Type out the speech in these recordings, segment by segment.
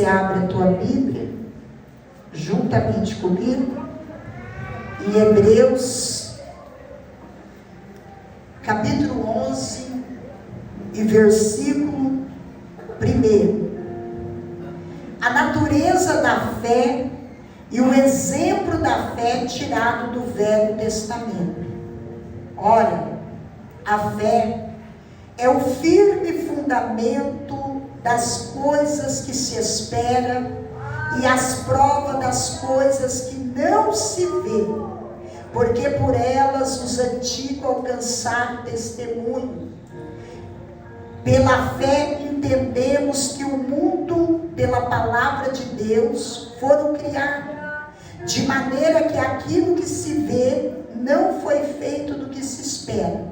Você abre a tua Bíblia, juntamente comigo, em Hebreus, capítulo 11, e versículo 1. A natureza da fé e o exemplo da fé tirado do Velho Testamento. Ora, a fé é o firme fundamento das coisas que se espera e as provas das coisas que não se vê, porque por elas os antigos alcançaram testemunho. Pela fé entendemos que o mundo, pela palavra de Deus, foram criados, de maneira que aquilo que se vê não foi feito do que se espera.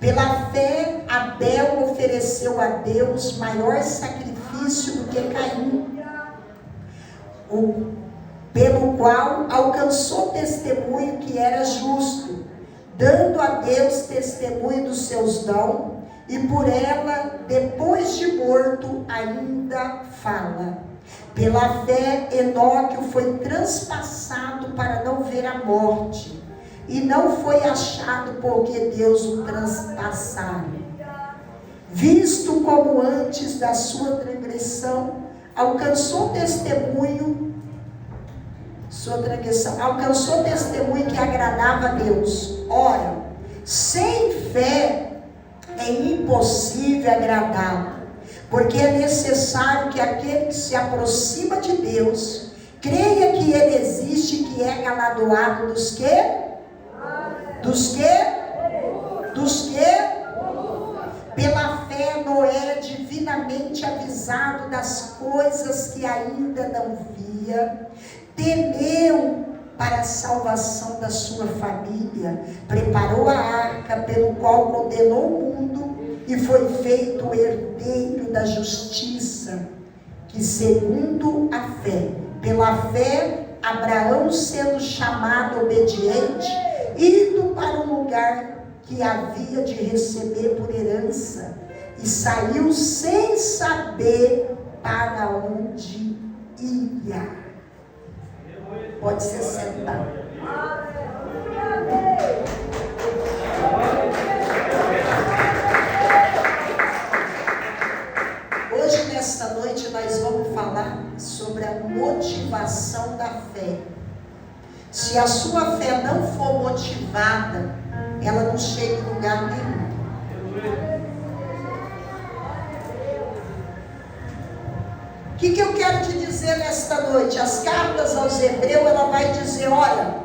Pela fé, Abel ofereceu a Deus maior sacrifício do que Caim, pelo qual alcançou testemunho que era justo, dando a Deus testemunho dos seus dons, e por ela, depois de morto, ainda fala. Pela fé, Enoque foi transpassado para não ver a morte, e não foi achado porque Deus o transpassaram. Visto como antes da sua transgressão, alcançou testemunho que agradava a Deus. Ora, sem fé é impossível agradá-lo, porque é necessário que aquele que se aproxima de Deus creia que ele existe e que é galardoado dos que? Pela fé, Noé, divinamente avisado das coisas que ainda não via, temeu para a salvação da sua família, preparou a arca, pelo qual condenou o mundo e foi feito o herdeiro da justiça, que segundo a fé, pela fé, Abraão, sendo chamado obediente, indo para um lugar que havia de receber por herança, e saiu sem saber para onde ia. Pode ser sentado. Hoje, nesta noite, nós vamos falar sobre a motivação da fé. Se a sua fé não for motivada, ela não chega em lugar nenhum. O que eu quero te dizer nesta noite? As cartas aos Hebreus, ela vai dizer, olha,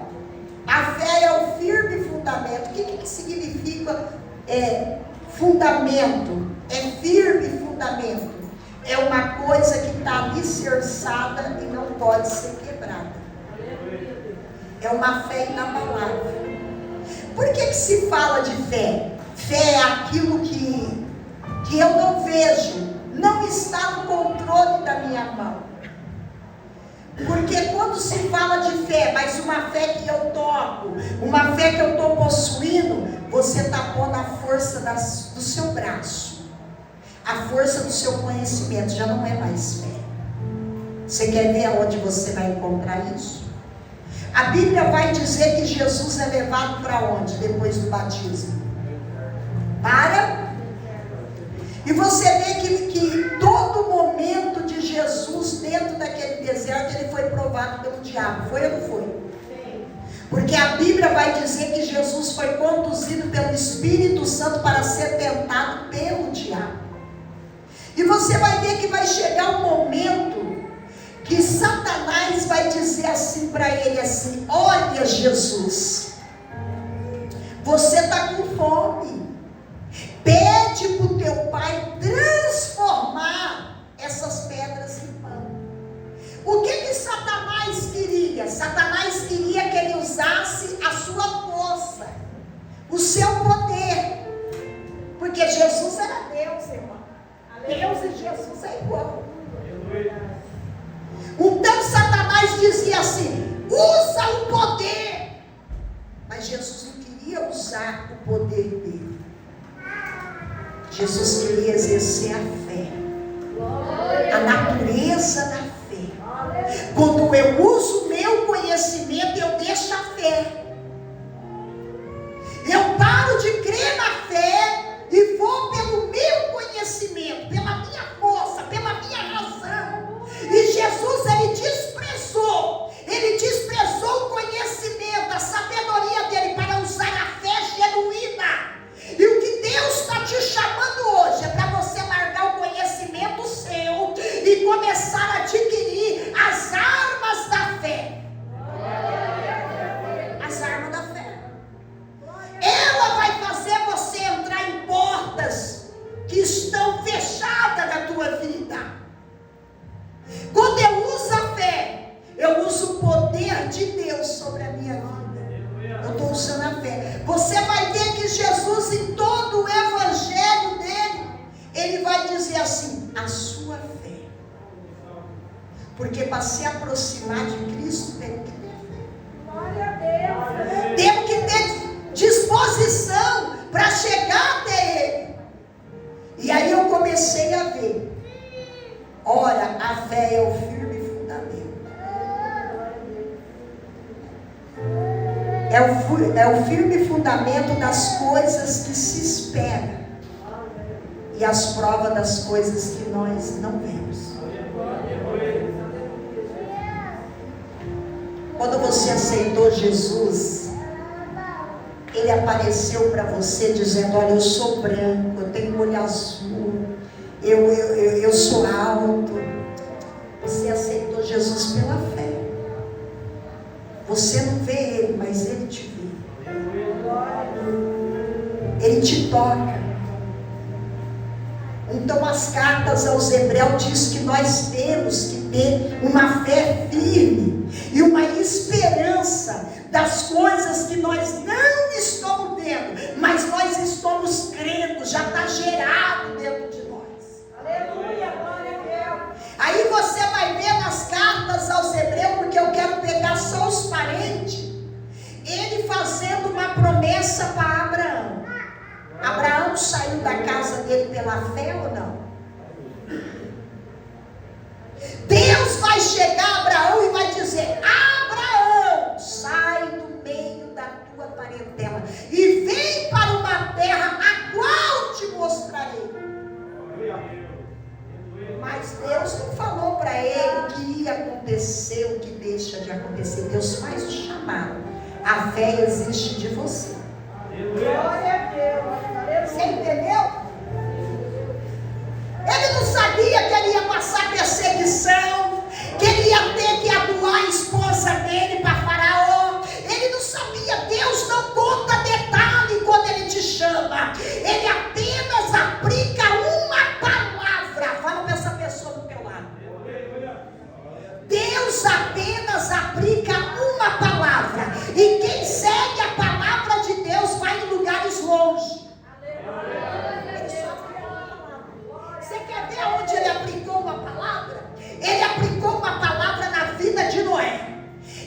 a fé é o firme fundamento. O que significa fundamento? É firme fundamento. É uma coisa que está alicerçada e não pode ser quebrada. É uma fé inabalável. Por que se fala de fé? Fé é aquilo que eu não vejo, não está no controle da minha mão. Porque quando se fala de fé, mas uma fé que eu toco, uma fé que eu estou possuindo, você está pondo a força do seu braço, a força do seu conhecimento, já não é mais fé. Você quer ver aonde você vai encontrar isso? A Bíblia vai dizer que Jesus é levado para onde depois do batismo? E você vê que todo momento de Jesus dentro daquele deserto, ele foi provado pelo diabo. Foi ou não foi? Porque a Bíblia vai dizer que Jesus foi conduzido pelo Espírito Santo para ser tentado pelo diabo. E você vai ver que vai chegar um momento que Satanás vai dizer assim para ele assim: olha, Jesus, você está com fome, pede para o teu pai transformar essas pedras em pão. O que Satanás queria? Satanás queria que ele usasse a sua força, o seu poder, porque Jesus era Deus, irmão. Deus e Jesus é igual. Então Satanás dizia assim: usa o poder. Mas Jesus não queria usar o poder dele. Jesus queria exercer a fé, a natureza da fé. de crer na fé e vou pelo meu conhecimento, pela minha força, pela minha razão. E Jesus, ele desprezou o conhecimento, a sabedoria dele para usar a fé genuína. E o que Deus está te chamando hoje é para você largar o conhecimento seu e começar a adquirir as armas da fé. As armas da fé. Ela vai fazer você entrar em portas que estão fechadas na tua vida. Quando eu uso a fé, eu uso o poder de Deus sobre a minha vida. Eu estou usando a fé. Você vai ver que Jesus, em todo o evangelho dele, ele vai dizer assim: a sua fé. Porque para se aproximar de Cristo, temos que ter fé. Glória a Deus. Temos que ter disposição para chegar até Ele. E aí eu comecei a ver. Ora, a fé é o firme fundamento. É o firme fundamento das coisas que se esperam e as provas das coisas que nós não vemos. Quando você aceitou Jesus, Ele apareceu para você dizendo: olha, eu sou branco, eu tenho olho azul, eu sou alto. Você aceitou Jesus pela fé. Você não vê Ele, mas Ele te vê. Ele te toca. Então as cartas aos Hebreus diz que nós temos que ter uma fé firme e uma esperança das coisas que nós não estamos vendo, mas nós estamos crendo, já está gerado dentro de nós. Aleluia, glória a Deus. Aí você vai ver nas cartas aos Hebreus, porque eu quero pegar só os parentes, ele fazendo uma promessa para Abraão. Abraão saiu da casa dele pela fé ou não? Deus vai chegar a Abraão e vai dizer: Abraão, sai do meio da tua parentela e vem para uma terra a qual te mostrarei. Mas Deus não falou para ele o que ia acontecer, o que deixa de acontecer. Deus faz o chamado. A fé existe de você. Glória a Deus. Você entendeu? Ele não sabia que ele ia passar perseguição, que ele ia ter que adoar a esposa dele para Faraó. Ele não sabia. Deus não conta detalhe quando ele te chama. Ele apenas aplica uma palavra. Fala para essa pessoa do teu lado. Deus apenas aplica uma palavra. E quem segue a palavra de Deus vai em lugares longe. Ele só aplica uma palavra. Você quer ver onde ele aplicou uma palavra? Ele aplicou uma palavra na vida de Noé.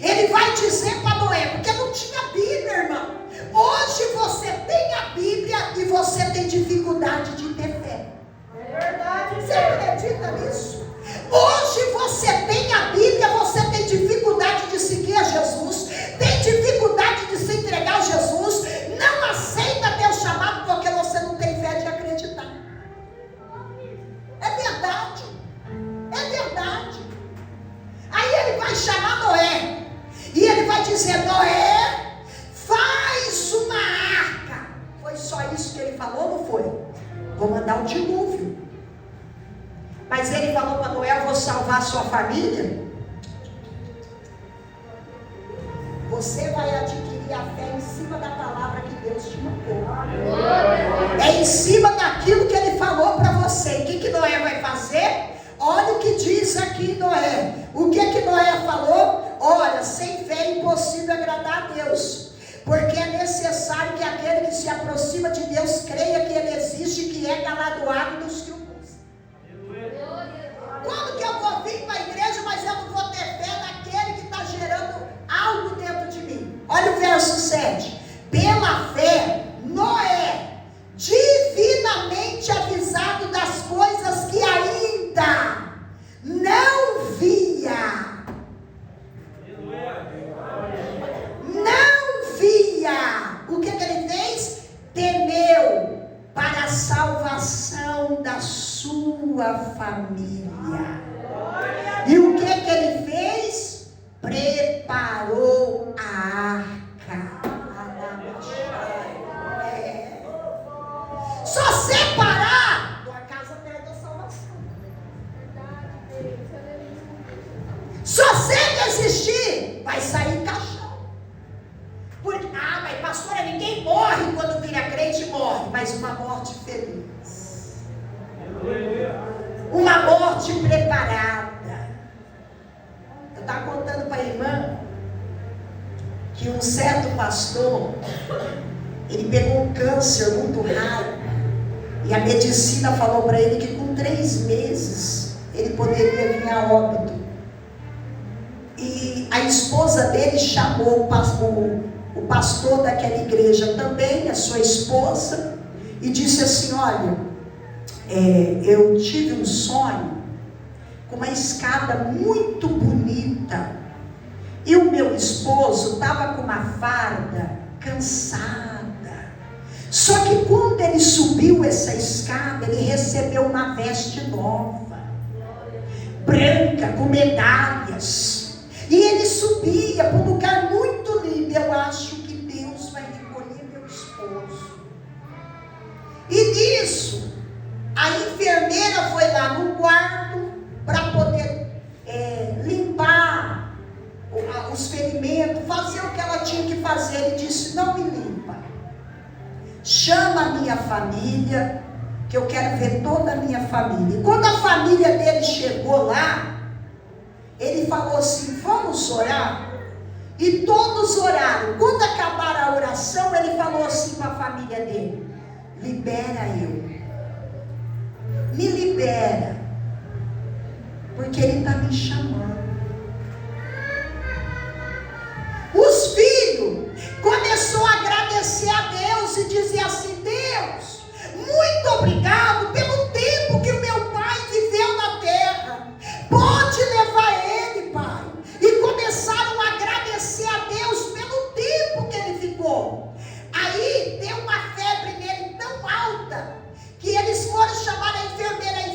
Ele vai dizer para Noé, porque não tinha Bíblia, irmão. Hoje você tem a Bíblia e você tem dificuldade de ter fé. É verdade. Você acredita nisso? Hoje você tem a Bíblia, você tem dificuldade de seguir a Jesus, tem dificuldade de se entregar a Jesus, não aceita teu chamado porque você não tem fé de acreditar. É verdade. É verdade. Aí ele vai chamar Noé e ele vai dizer: Noé, faz uma arca. Foi só isso que ele falou, não foi? Vou mandar um dilúvio. Mas ele falou para Noé: eu vou salvar a sua família. Você vai adquirir a fé em cima da palavra que Deus te mandou. É em cima daquilo que ele falou para você. O que Noé vai fazer? Olha o que diz aqui Noé. O que Noé falou? Olha, sem fé é impossível agradar a Deus, porque é necessário que aquele que se aproxima de Deus creia que Ele existe e que é galardoado dos que o buscam. Quando que eu vou vir para a igreja, mas eu não vou ter fé naquele que está gerando algo dentro de mim? Olha o verso 7. Pela fé, Noé, divinamente avisado das coisas que ainda não via. Não via. O que ele fez? Teve família. E o que ele fez? Preparou a arca. Só separar, tua casa perde a salvação. Só se desistir, vai sair caixão. Mas pastora, ninguém morre quando vira crente, morre. Mas uma morte feliz. Uma morte preparada. Eu estava contando para a irmã que um certo pastor, ele pegou um câncer muito raro. E a medicina falou para ele que com 3 meses ele poderia vir a óbito. E a esposa dele chamou o pastor daquela igreja também, a sua esposa, e disse assim: olha, eu tive um sonho com uma escada muito bonita, e o meu esposo estava com uma farda cansada. Só que quando ele subiu essa escada, ele recebeu uma veste nova, branca, com medalhas, e ele subia para um lugar muito lindo. Eu acho que Deus vai recolher meu esposo. E nisso, a enfermeira foi lá no quarto para poder limpar os ferimentos, fazer o que ela tinha que fazer. Ele disse: não me limpa, chama a minha família, que eu quero ver toda a minha família. E quando a família dele chegou lá, ele falou assim: vamos orar? E todos oraram. Quando acabaram a oração, ele falou assim para a família dele: libera eu, me libera, porque ele está me chamando. Os filhos começaram a agradecer a Deus e dizer assim: Deus, muito obrigado pelo tempo que o meu pai viveu na terra, pode levar ele, pai. E começaram a agradecer a Deus pelo tempo que ele ficou. Aí deu uma febre nele tão alta que eles foram chamar a enfermeira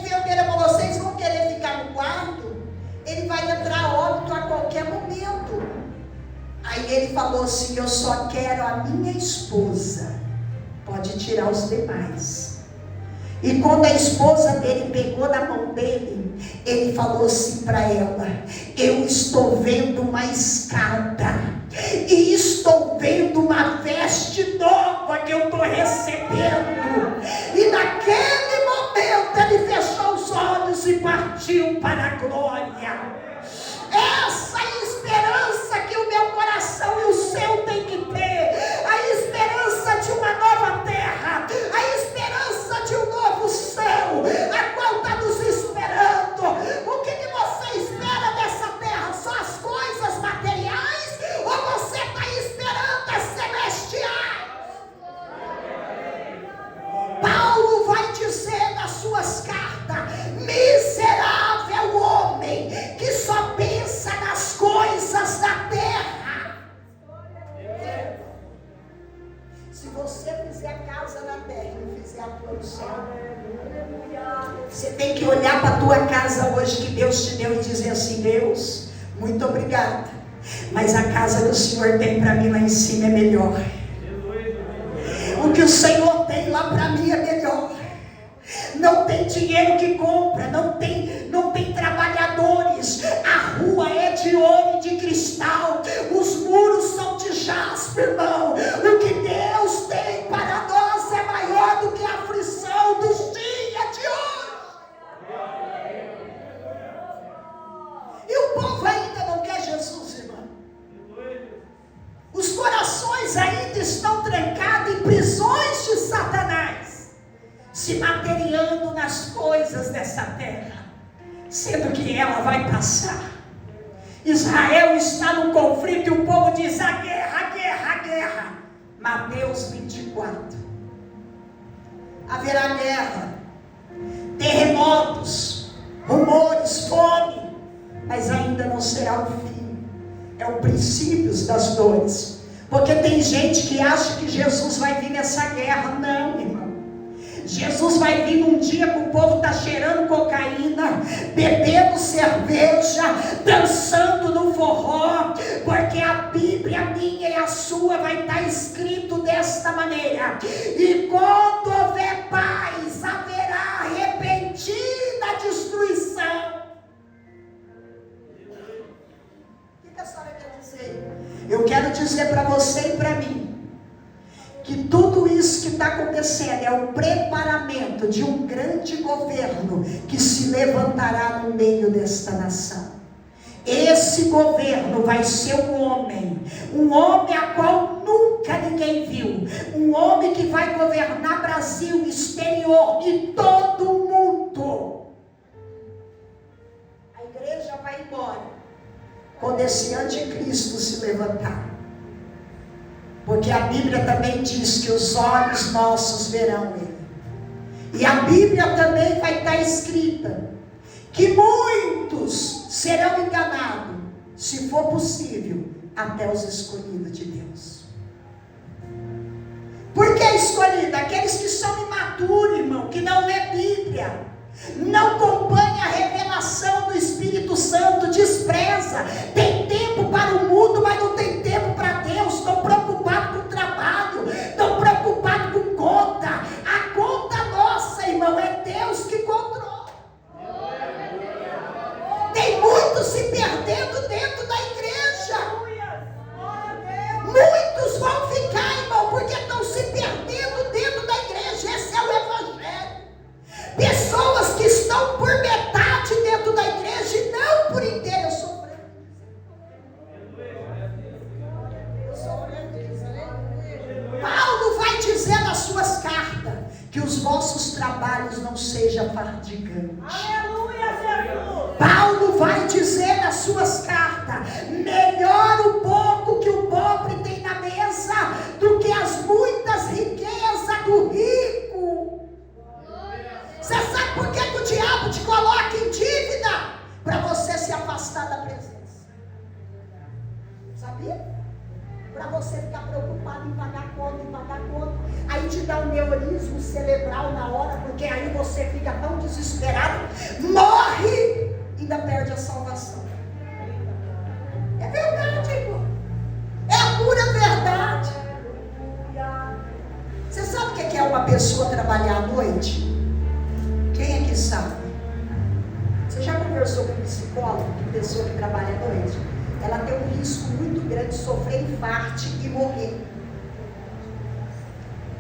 falou: vocês vão querer ficar no quarto? Ele vai entrar óbito a qualquer momento. Aí ele falou assim: eu só quero a minha esposa, pode tirar os demais. E quando a esposa dele pegou na mão dele, ele falou assim para ela: eu estou vendo uma escada, e estou vendo uma veste nova que eu estou recebendo. E naquele momento ele fechou os olhos e partiu para a glória. Essa é a esperança que o meu coração e o seu tem que ter. A esperança de uma nova terra, a esperança de um novo céu, a qual está nos esperando. O que você espera dessa terra? Só as coisas materiais? Ou você está esperando as celestiais? Paulo vai dizer nas suas cartas: miserável homem que só pensa nas coisas da terra. Se você fizer casa na terra e não fizer a tua no céu, você tem que olhar para a tua casa hoje que Deus te deu e dizer assim: Deus, muito obrigada, mas a casa que o Senhor tem para mim lá em cima é melhor. O que o Senhor tem lá para mim é melhor. Não tem dinheiro que compra, não tem trabalhadores, a rua é de ouro e de cristal, os muros são de jaspe, irmão. O que Deus tem para nós é maior do que a aflição dos dias de hoje. E o povo ainda não quer Jesus, irmão. Os corações ainda estão trancados em prisões de Satanás, se materiando nas coisas dessa terra, sendo que ela vai passar. Israel está num conflito e o povo diz: a guerra, a guerra, a guerra. Mateus 24. Haverá guerra, terremotos, rumores, fome, mas ainda não será o fim. É o princípio das dores. Porque tem gente que acha que Jesus vai vir nessa guerra. Não, irmão. Jesus vai vir num dia que o povo está cheirando cocaína, bebendo cerveja, dançando no forró, porque a Bíblia minha e a sua vai estar escrito desta maneira: e quando houver paz, haverá repentina destruição. O que a senhora quer dizer? Eu quero dizer para você e para mim que tudo isso que está acontecendo é o preparamento de um grande governo que se levantará no meio desta nação. Esse governo vai ser um homem a qual nunca ninguém viu, um homem que vai governar Brasil, exterior e todo o mundo. A igreja vai embora quando esse anticristo se levantar. Porque a Bíblia também diz que os olhos nossos verão ele. E a Bíblia também vai estar escrita que muitos serão enganados, se for possível, até os escolhidos de Deus. Por que escolhido? Aqueles que são imaturos, irmão, que não lê Bíblia, não acompanha a revelação do Espírito Santo, despreza, tem tempo para o mundo, mas não tem tempo para Deus, estão preocupados com o trabalho, estão preocupados com conta. A conta nossa, irmão, é Deus que controla. Tem muitos se perdendo dentro da igreja. Muitos vão ficar, irmão, porque estão se perdendo dentro da igreja. Esse é o Evangelho. Pessoas que estão por metade dentro da igreja e não por inteiro. Eu sofrendo isso. Paulo vai dizer nas suas cartas que os vossos trabalhos não sejam fardigantes. Aleluia, Jesus! Paulo vai dizer nas suas cartas: melhor o pouco que o pobre tem na mesa do que as muitas riquezas do rico. Você sabe por que o diabo te coloca em dívida? Para você se afastar da presença. Sabia? Para você ficar preocupado em pagar conta, aí te dá um neurismo cerebral na hora, porque aí você fica tão desesperado, morre, ainda perde a salvação. É verdade, irmão. É a pura verdade. Você sabe o que é uma pessoa trabalhar à noite? Quem é que sabe? Você já conversou com um psicólogo, com pessoa que trabalha à noite? Ela tem um risco muito grande de sofrer infarto e morrer.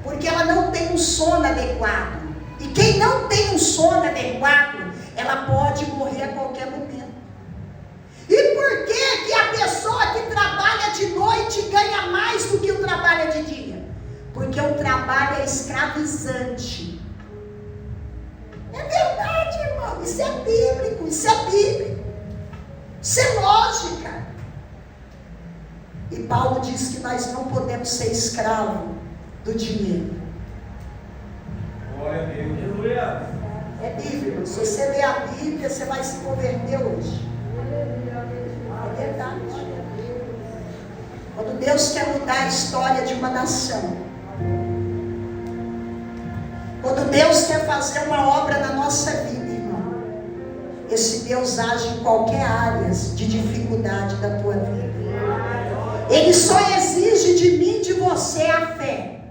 Porque ela não tem um sono adequado. E quem não tem um sono adequado, ela pode morrer a qualquer momento. E por que a pessoa que trabalha de noite ganha mais do que o trabalho de dia? Porque o trabalho é escravizante. É verdade, irmão. Isso é bíblico, isso é bíblico. Isso é lógica. E Paulo diz que nós não podemos ser escravos do dinheiro. Glória a Deus. É bíblico. Se você ler a Bíblia, você vai se converter hoje. É verdade. Quando Deus quer mudar a história de uma nação, quando Deus quer fazer uma obra na nossa vida, irmão, esse Deus age em qualquer área de dificuldade da tua vida. Ele só exige de mim e de você a fé.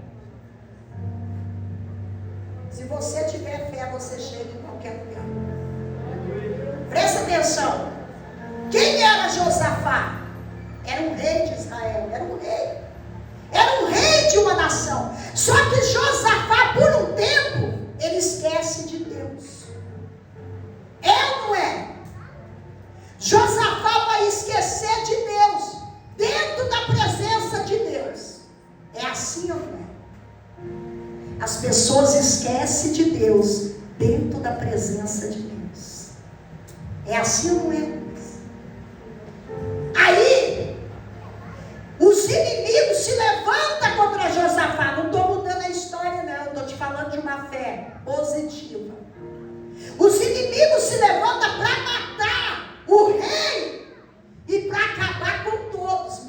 Se você tiver fé, você chega em qualquer lugar. Presta atenção. Quem era Josafá? Era um rei de Israel. Era um rei. Era um rei de uma nação. Só que Josafá, por um tempo, ele esquece de Deus. É ou não é? Josafá vai esquecer de Deus dentro da presença de Deus. É assim ou não é? As pessoas esquecem de Deus dentro da presença de Deus. É assim ou não é? Aí os inimigos se levantam contra Josafá. Não estou mudando a história, não. Estou te falando de uma fé positiva. Os inimigos se levantam para matar o rei e para acabar com todos.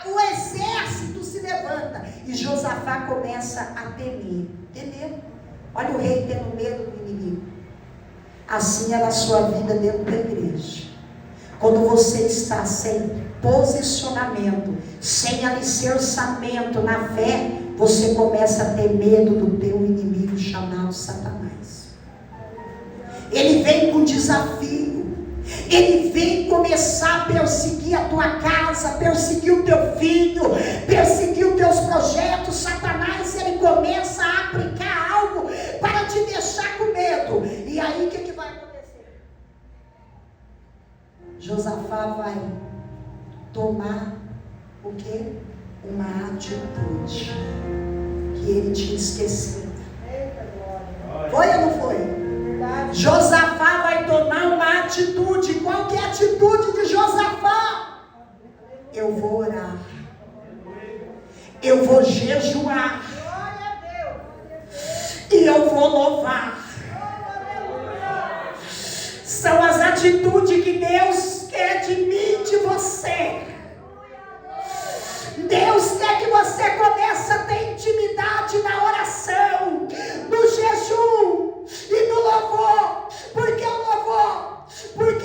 O exército se levanta e Josafá começa a temer. Temer. Olha o rei tendo medo do inimigo. Assim é na sua vida dentro da igreja. Quando você está sem posicionamento, sem alicerçamento na fé, você começa a ter medo do teu inimigo chamado Satanás. Ele vem com desafio. Ele vem começar a perseguir a tua casa, perseguir o teu filho, perseguir os teus projetos. Satanás, ele começa a aplicar algo para te deixar com medo. E aí o que vai acontecer? Josafá vai tomar o quê? Uma atitude que ele tinha esquecido. Foi ou não foi? Josafá vai tomar uma atitude. Qual que é a atitude de Josafá? Eu vou orar. Eu vou jejuar. E eu vou louvar. São as atitudes que Deus quer de mim, de você. Deus quer que você comece a ter intimidade na oração, no jejum e no louvor. Porque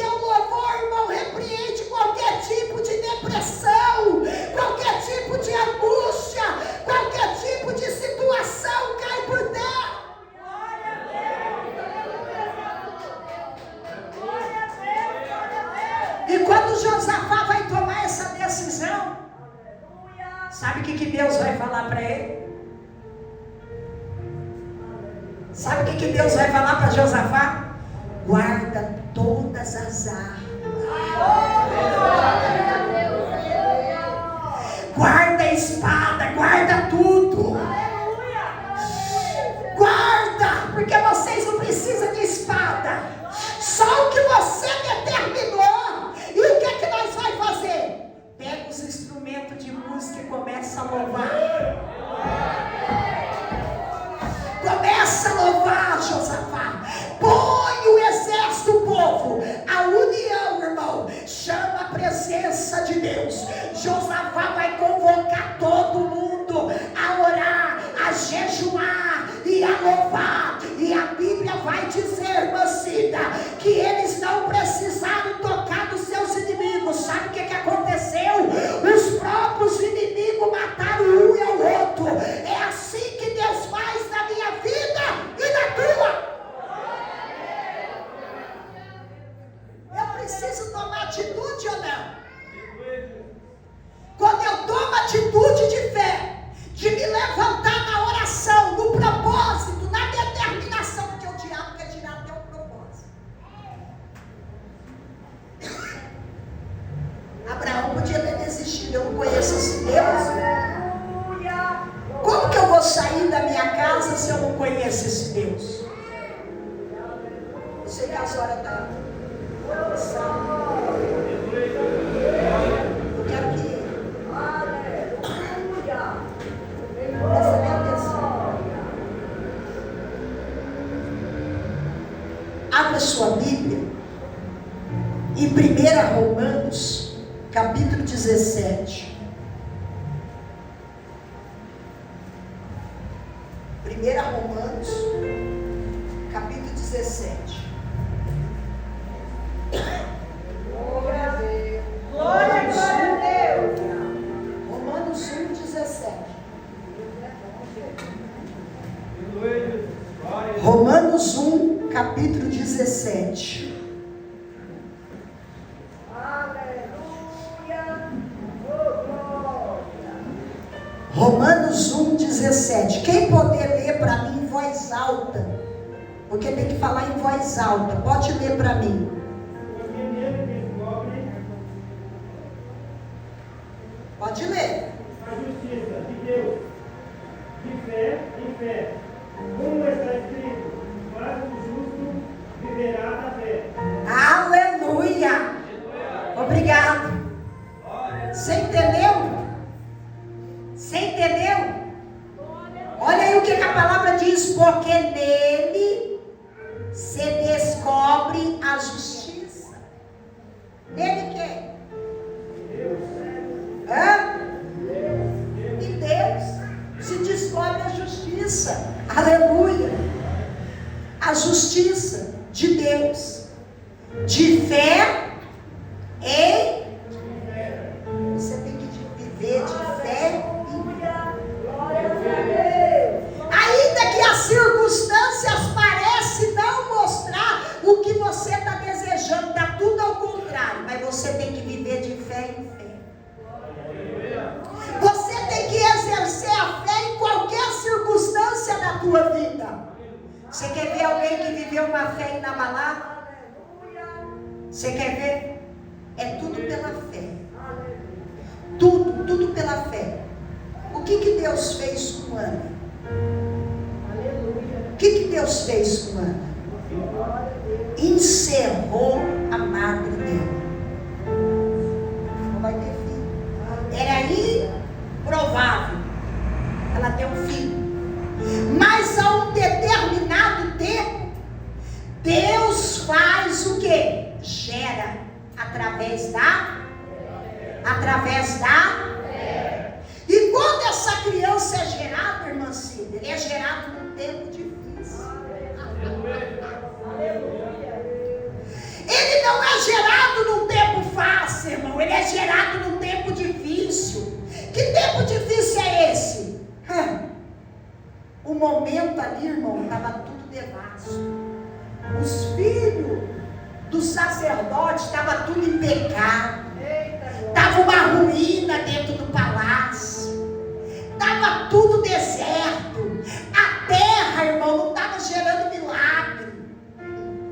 o louvor, irmão, repreende qualquer tipo de depressão, qualquer tipo de angústia, qualquer tipo de situação cai por terra. E quando Josafá vai tomar essa decisão, sabe o que Deus vai falar para ele? Sabe o que Deus vai falar para Josafá? Guarda todas as armas. Guarda a espada, guarda tudo. Guarda, porque vocês não precisam de espada. Só o que você determinou. E o que é que nós vamos fazer? Pega os instrumentos de música e começa a louvar. Começa a louvar, Josafá. Põe o exército, o povo, a união, irmão. Chama a presença de Deus. Josafá vai convocar todo mundo a orar, a jejuar e a louvar. E a Bíblia vai dizer, irmã Cida, que eles não precisaram tocar dos seus inimigos. Sabe o que aconteceu? Os próprios inimigos mataram um e o outro. É assim que Deus faz na minha vida e na tua. Eu preciso tomar atitude ou não? Quando eu tomo atitude de fé, de me levantar na oração, no propósito, na determinação, porque o diabo quer tirar até o propósito. Abraão podia ter desistido. Eu não conheço esse Deus. Como que eu vou sair da minha casa se eu não conheço esse Deus? Eu sei que as horas estão começando. Eu quero que presta bem atenção. Abra sua Bíblia em 1 Romanos, capítulo 17. 1 Romanos, capítulo 17. Glória a Deus. Glória a Deus. Romanos 1, 17. Romanos 1, capítulo 17. Romanos 1, 17. Quem poder ler para mim em voz alta? Porque tem que falar em voz alta. Pode ler para mim. Pode ler. A justiça de Deus, de fé em fé. Como está escrito, mas o justo viverá da fé. Aleluia. Obrigado. Você entendeu? Você entendeu? Olha aí o que a palavra diz. Porque nele se descobre a justiça. Nele quem? Deus. Hã? Em Deus se descobre a justiça. Aleluia. Você quer ver alguém que viveu uma fé inabalável? Você quer ver? É tudo pela fé. Tudo pela fé. O que Deus fez com Ana? O que Deus fez com Ana? Encerrou a madre dela. Não vai ter filho. Era improvável ela ter um filho. Mas a um determinado tempo, Deus faz o quê? Gera através da fé. E quando essa criança é gerada, irmã Cida, ele é gerado num tempo difícil. Ele não é gerado num tempo fácil, irmão. Ele é gerado num tempo difícil. Que tempo difícil é esse? O momento ali, irmão, estava tudo devasto. Os filhos do sacerdote estavam tudo em pecado. Estava uma ruína dentro do palácio. Estava tudo deserto. A terra, irmão, não estava gerando milagre.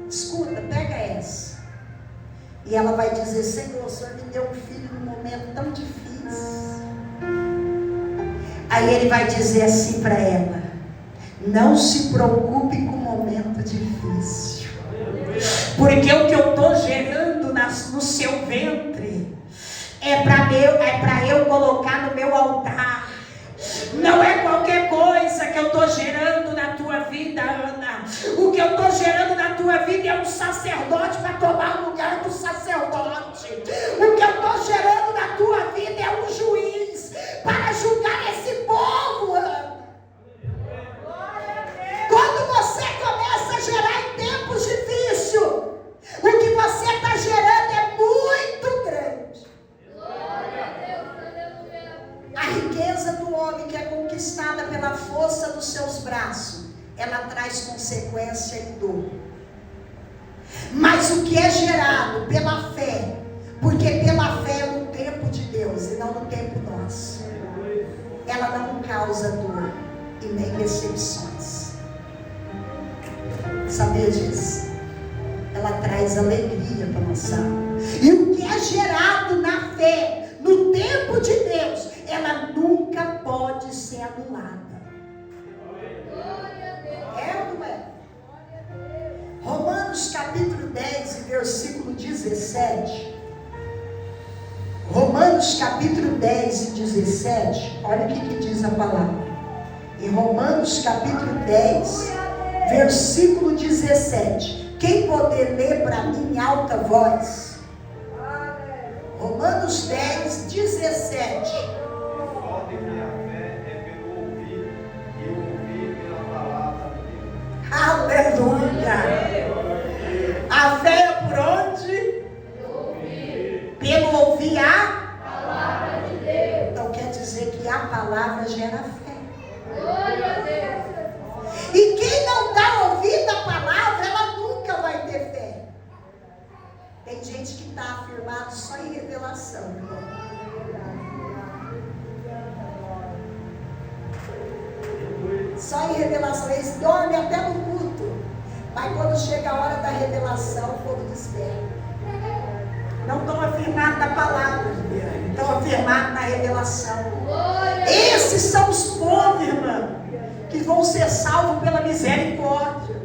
Escuta, pega essa. E ela vai dizer: Senhor, o Senhor me deu um filho num momento tão difícil. Aí ele vai dizer assim para ela: não se preocupe com o momento difícil, porque o que eu estou gerando no seu ventre é para eu colocar no meu altar. Não é qualquer coisa que eu estou gerando na tua vida, Ana. O que eu estou gerando na tua vida é um sacerdote para tomar o lugar do sacerdote. O que eu estou gerando na tua vida é um juiz para julgar esse povo, Ana. Quando você começa a gerar em tempos difíceis, o que você está gerando é muito grande. A riqueza do homem que é conquistada pela força dos seus braços, ela traz consequência e dor. Mas o que é gerado pela fé, porque pela fé é no tempo de Deus e não no tempo nosso, ela não causa dor e nem decepções. Sabia disso? Ela traz alegria para nossa alma. E o que é gerado na fé, no tempo de Deus, ela nunca pode ser anulada. É ou não é? Romanos capítulo 10 e versículo 17. Romanos capítulo 10 e 17. Olha o que diz a palavra. Em Romanos capítulo 10, versículo 17. Quem poder ler para mim em alta voz? Romanos 10, 17. Recordem que a fé é pelo ouvir e o ouvir pela palavra de Deus. Aleluia! A fé é por onde? Pelo ouvir a palavra de Deus. Então quer dizer que a palavra gera fé. Glória a Deus. E quem não está ouvindo a palavra, ela nunca vai ter fé. Tem gente que está afirmado só em revelação, irmão. Só em revelação. Eles dormem até no culto. Mas quando chega a hora da revelação, o povo desperta. Não estão afirmados na palavra, estão afirmados na revelação. Esses são os povos, irmã, que vão ser salvos pela misericórdia.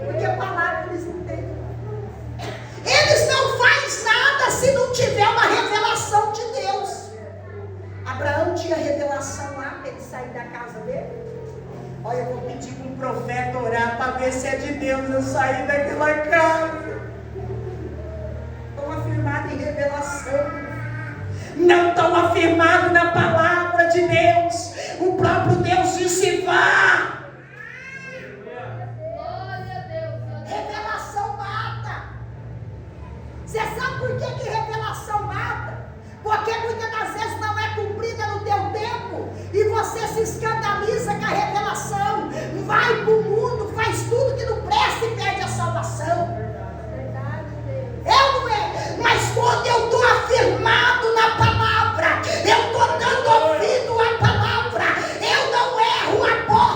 Porque a palavra eles não têm. Eles não fazem nada se não tiver uma revelação de Deus. Abraão tinha revelação lá para ele sair da casa dele. Olha, eu vou pedir para um profeta orar para ver se é de Deus eu sair daquela casa. Estão afirmados em revelação. Não estão afirmados na palavra de Deus. O próprio Deus disse: vá. Revelação mata. Você sabe por que revelação mata? Porque muitas das vezes não é cumprida no teu tempo e você se escandaliza com a revelação, vai para o mundo, faz tudo que não presta e perde a salvação. É ou não é? Mas quando eu estou afirmado na palavra, eu estou dando ouvido à palavra, eu não erro a porta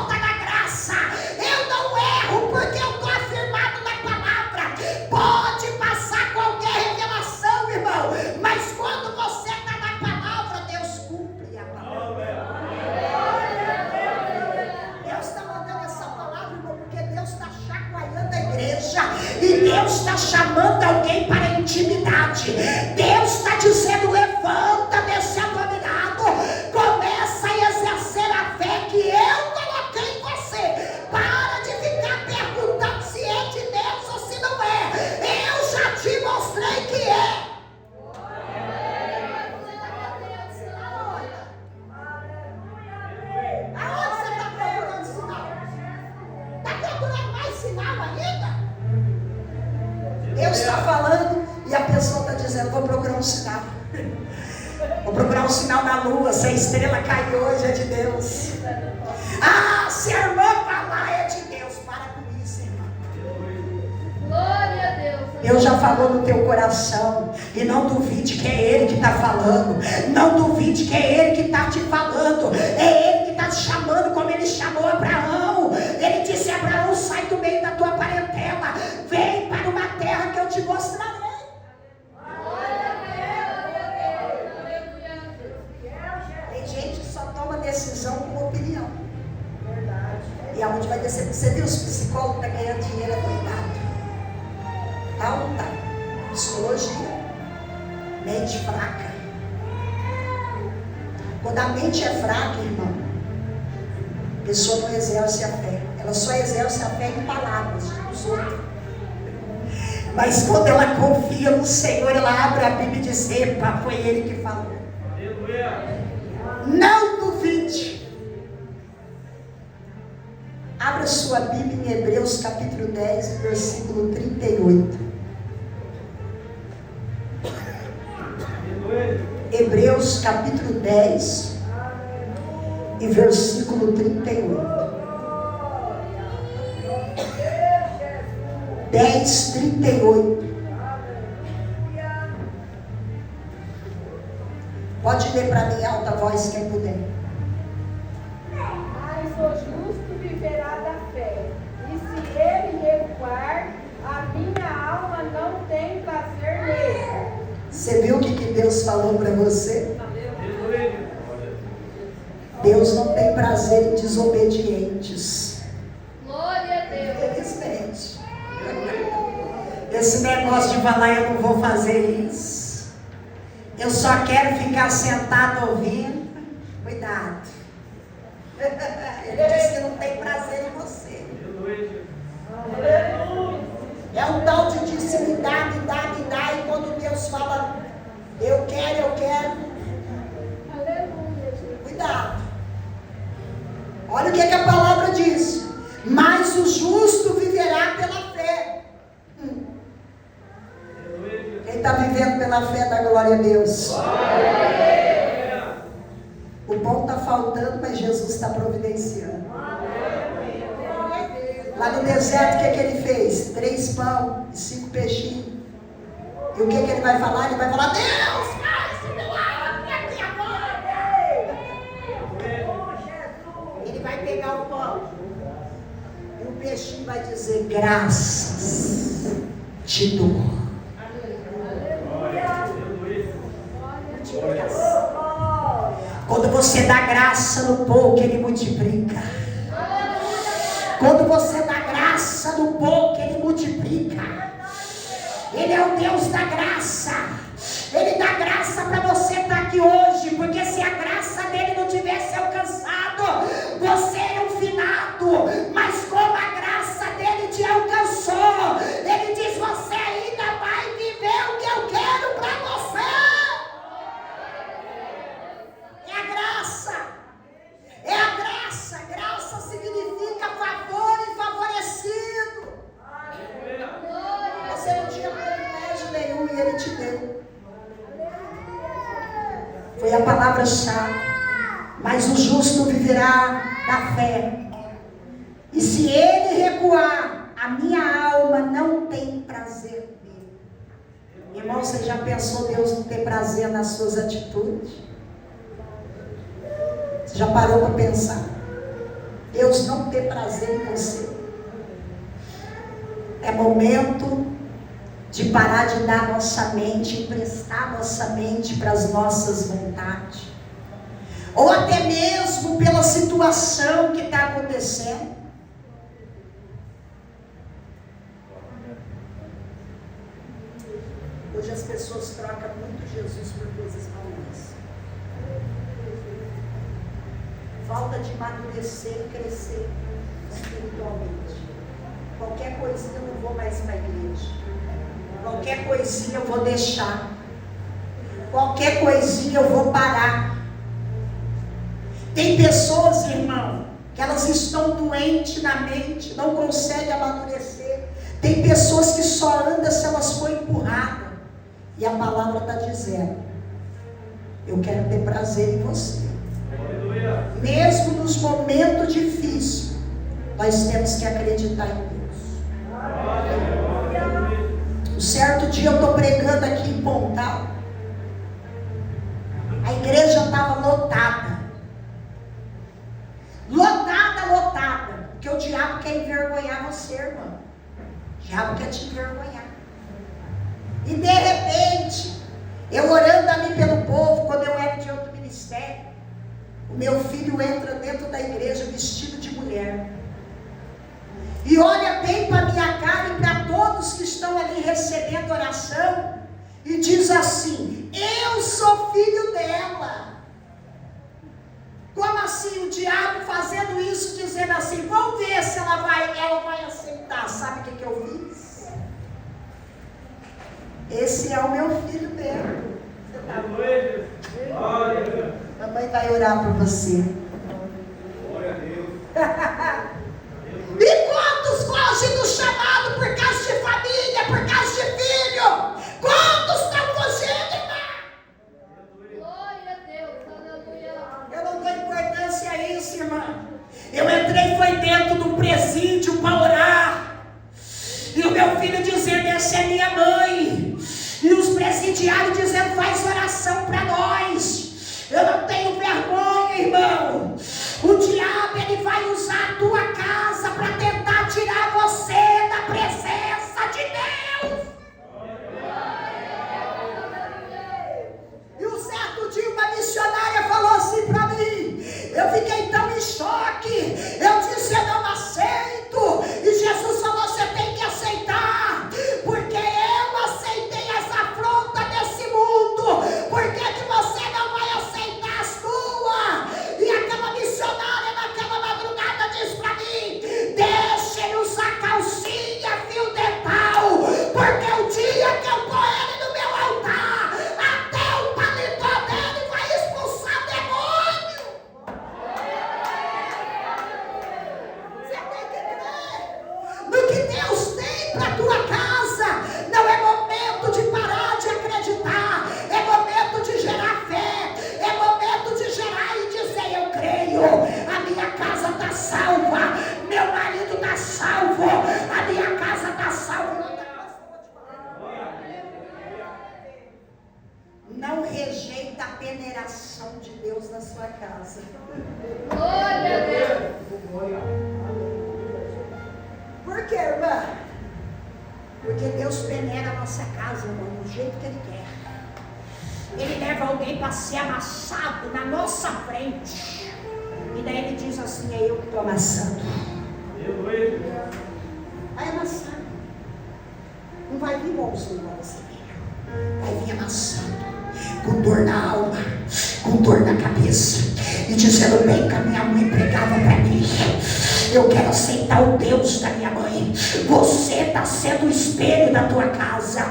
intimidade. Deus está dizendo: levanta desse abominado, começa a exercer a fé que eu coloquei em você. Para de ficar perguntando se é de Deus ou se não é. Eu já te mostrei que é. Aonde você está procurando sinal? Está procurando mais sinal ainda? Deus está falando e a pessoa está dizendo: vou procurar um sinal. Vou procurar um sinal na lua. Se a estrela cair hoje é de Deus. Ah, se a irmã falar é de Deus. Para com isso, irmão. Glória a Deus. Deus já falou no teu coração. E não duvide que é Ele que está falando. Não duvide que é Ele que está te falando. É Ele que está te chamando, como Ele chamou Abraão. Ele disse: Abraão, sai do meio da tua parentela. Vem para uma terra que eu te mostrarei. Tem gente que só toma decisão com opinião. E aonde vai descer? Você viu os psicólogos que estão ganhando dinheiro adoidado? Tá ou não tá? Psicologia. Mente fraca. Quando a mente é fraca, irmão, a pessoa não exerce a fé. Ela só exerce a fé em palavras dos outros. Mas quando ela confia no Senhor, ela abre a Bíblia e diz: epa, foi Ele que falou. Não duvide. Abra sua Bíblia em Hebreus capítulo 10, versículo 38. Hebreus capítulo 10 e versículo 38. 10, 38. Pode ler para mim em alta voz, quem puder. Mas o justo viverá da fé, e se ele recuar, a minha alma não tem prazer nele. Você viu o que Deus falou para você? Deus não tem prazer em desobedientes. Glória a Deus. Infelizmente. Esse negócio de falar: eu não vou fazer isso, eu só quero ficar sentado ouvindo. Cuidado. Ele disse que não tem prazer em você. É um tal de disse: me dá, me dá, me dá. E quando Deus fala: eu quero, eu quero. Cuidado. Olha o que a palavra diz: mas o justo viverá pela fé. Quem está vivendo pela fé, dá glória a Deus. O pão está faltando, mas Jesus está providenciando. Lá no deserto, o que ele fez? 3 pão e 5 peixinhos. E o que ele vai falar? Ele vai falar: Deus, faz esse milagre aqui agora. Ele vai pegar o pão e o peixinho vai dizer: graças te dou. Quando você dá graça no pouco, Ele multiplica. Quando você dá graça no pouco, Ele multiplica. Ele é o Deus da graça. Ele dá graça para você estar aqui hoje, porque se a graça dele não tivesse alcançado, você era um finado. Mas como a graça dele te alcançou, ele diz: você ainda vai viver o que eu quero para você. É a graça. É a graça. Graça significa favor e favorecido. Você não tinha privilégio nenhum e Ele te deu. Foi a palavra-chave. Mas o justo viverá da fé. E se ele recuar, a minha alma não tem prazer nele. Irmão, você já pensou Deus não ter prazer nas suas atitudes? Você já parou para pensar? Deus não ter prazer em você. É momento de parar de dar nossa mente, emprestar nossa mente para as nossas vontades. Ou até mesmo pela situação que está acontecendo. Hoje as pessoas trocam muito Jesus por coisas malucas. Falta de amadurecer e crescer espiritualmente. Qualquer coisinha eu não vou mais para a igreja. Qualquer coisinha eu vou deixar. Qualquer coisinha eu vou parar. Tem pessoas, irmão, que elas estão doentes na mente, não conseguem amadurecer. Tem pessoas que só andam se elas forem empurradas. E a palavra está dizendo: eu quero ter prazer em você. Mesmo nos momentos difíceis, nós temos que acreditar em Deus. Um certo dia eu estou pregando aqui em Pontal. A igreja estava lotada. Lotada. Porque o diabo quer envergonhar você, irmão. O diabo quer te envergonhar. E de repente, eu orando ali pelo povo, quando eu era de outro ministério, o meu filho entra dentro da igreja vestido de mulher. E olha bem para a minha cara e para todos que estão ali recebendo oração. E diz assim: eu sou filho dela. Como assim? O diabo fazendo isso, dizendo assim: vamos ver se ela vai aceitar. Sabe o que eu fiz? Esse é o meu filho dela. Você tá vendo? Mamãe vai orar por você. Glória a Deus. E quantos fogem do chamado por causa de família, por causa de filho? Quantos estão fugindo, irmã? Glória a Deus, aleluia. Eu não dou importância a isso, irmã. Eu entrei, foi dentro do presídio para orar. E o meu filho dizendo: essa é minha mãe. E os presidiários dizendo: faz oração para nós. Eu não tenho vergonha, irmão. O diabo, ele vai usar a tua casa para tentar tirar você da presença de Deus. E um certo dia uma missionária falou assim para mim. Eu fiquei tão em choque. Eu disse: eu não aceito. E Jesus falou: você tem que aceitar. Porque eu aceitei as afrontas desse mundo. Por que você não vai aceitar as tuas? E aquela missionária naquela madrugada disse para mim: deixa ele usar calcinha, fio dental. Porque o dia que eu pôr ele no meu altar, até o paletó dele vai expulsar demônio. Você tem que crer no que Deus tem para a tua casa. Não é momento de parar de acreditar. É momento de gerar fé. É momento de gerar e dizer: eu creio. A minha casa está salva. Meu marido está salvo. A minha casa está salva. Não rejeita a veneração de Deus na sua casa. Glória a Deus. Por quê, irmã? Porque Deus venera a nossa casa, irmão, do jeito que Ele quer. Ele leva alguém para ser amassado na nossa frente. E daí Ele diz assim: é eu que estou amassando. Vai amassando. Não vai vir bonzinho igual você veio. Vai vir amassando. Com dor na alma, com dor na cabeça, e dizendo: bem que a minha mãe pregava para mim, eu quero aceitar o Deus da minha mãe. Você está sendo o espelho da tua casa.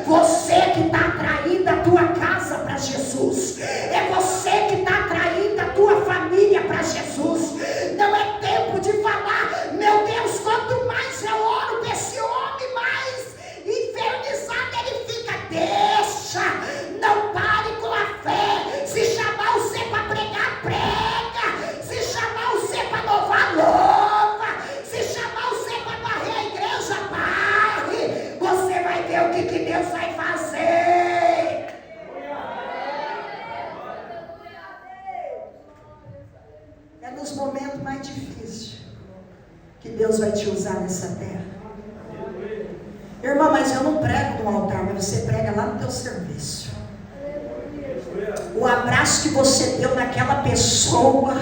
Você que está atraindo a tua casa para Jesus. É você que está atraindo a tua família para Jesus. Não é tempo de falar: meu Deus, quanto mais eu oro para esse homem, mais infernizado ele fica. Deixa, não pare com a fé. Se chamar você para pregar, prega. Se chamar você para louvar, louva. Se chamar você para varrer a igreja, varre. Você vai ver o que Deus vai fazer. É nos momentos mais difíceis que Deus vai te usar nessa terra. Irmã, mas eu não prego no altar, mas você prega lá no teu serviço. O abraço que você deu naquela pessoa,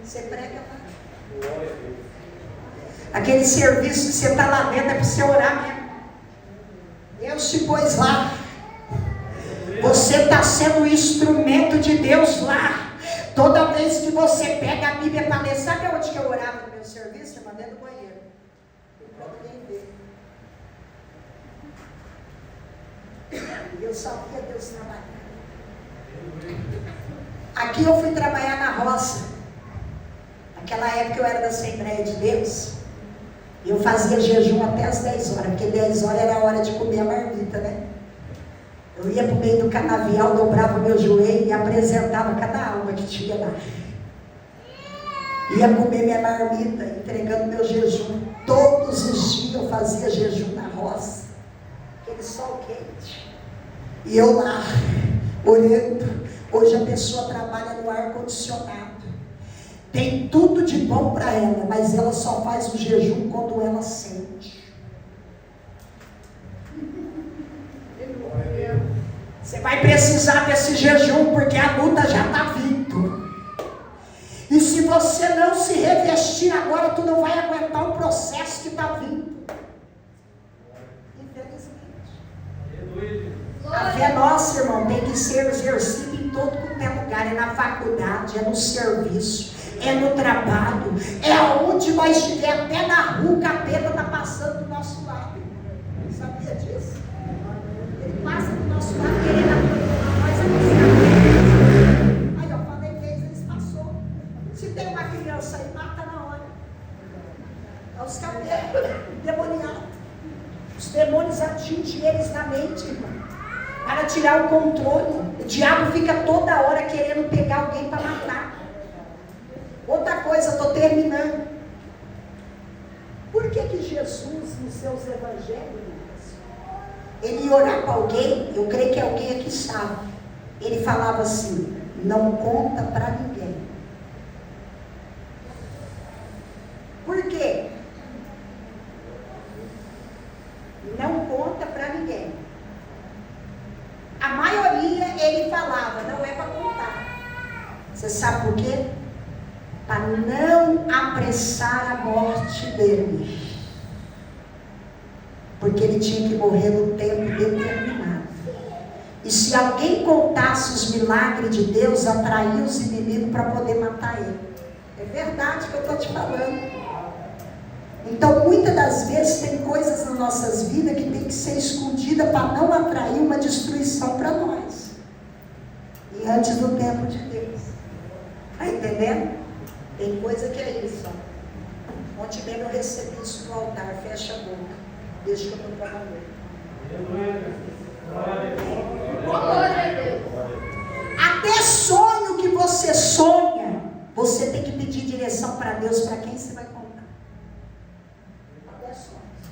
você prega lá. Aquele serviço que você está lá dentro é para você orar mesmo. Deus te pôs lá. Você está sendo um instrumento de Deus lá. Toda vez que você pega a Bíblia para ler, sabe onde que eu orava no meu serviço? Eu mandei no banheiro. Para ninguém ver. Eu só via Deus trabalhar. Aqui eu fui trabalhar na roça. Naquela época eu era da Assembleia de Deus. E eu fazia jejum até as 10 horas, porque 10 horas era a hora de comer a marmita, né? Eu ia para o meio do canavial, dobrava o meu joelho e apresentava cada alma que tinha lá. Ia comer minha marmita, entregando meu jejum. Todos os dias eu fazia jejum na roça. Aquele sol quente. E eu lá, olhando. Hoje a pessoa trabalha no ar-condicionado. Tem tudo de bom para ela, mas ela só faz o jejum quando ela sente. Você vai precisar desse jejum, porque a luta já está vindo. E se você não se revestir agora, tu não vai aguentar o processo que está vindo. Infelizmente. A fé nossa, irmão, tem que ser exercida em todo quanto é lugar. É na faculdade, é no serviço, é no trabalho, é aonde nós estiver, até na rua, o capeta está passando do nosso lado. Sabia disso? Ele passa do nosso lado querendo atropelar nós aqui. Aí eu falei vez, eles passou. Se tem uma criança aí, mata na hora. É os capetas demoniados. Os demônios atingem eles na mente, irmão, para tirar o controle. O diabo fica toda hora querendo pegar alguém para matar. Outra coisa, estou terminando. Por que Jesus, nos seus evangelhos, ele ia orar para alguém? Eu creio que alguém aqui sabe. Ele falava assim: não conta para ninguém. Por quê? Não conta para ninguém. A maioria ele falava, não é para contar. Você sabe por quê? Para não apressar a morte dele. Porque ele tinha que morrer no tempo determinado. E se alguém contasse os milagres de Deus, atraía os inimigos para poder matar ele. É verdade que eu estou te falando. Então, muitas das vezes, tem coisas nas nossas vidas que tem que ser escondida para não atrair uma destruição para nós. E antes do tempo de Deus. Está entendendo? Tem coisa que é isso. Ó. Ontem mesmo eu recebi isso no altar. Fecha a boca. Deixa que eu estou trabalhando. Glória a Deus. Até sonho que você sonha, você tem que pedir direção para Deus, para quem você vai contar. Até sonhos.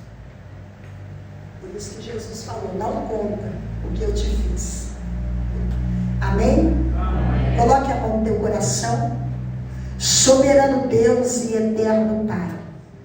Por isso que Jesus falou: não conta o que eu te fiz. Amém? Amém. Coloque a mão no teu coração. Soberano Deus e eterno Pai,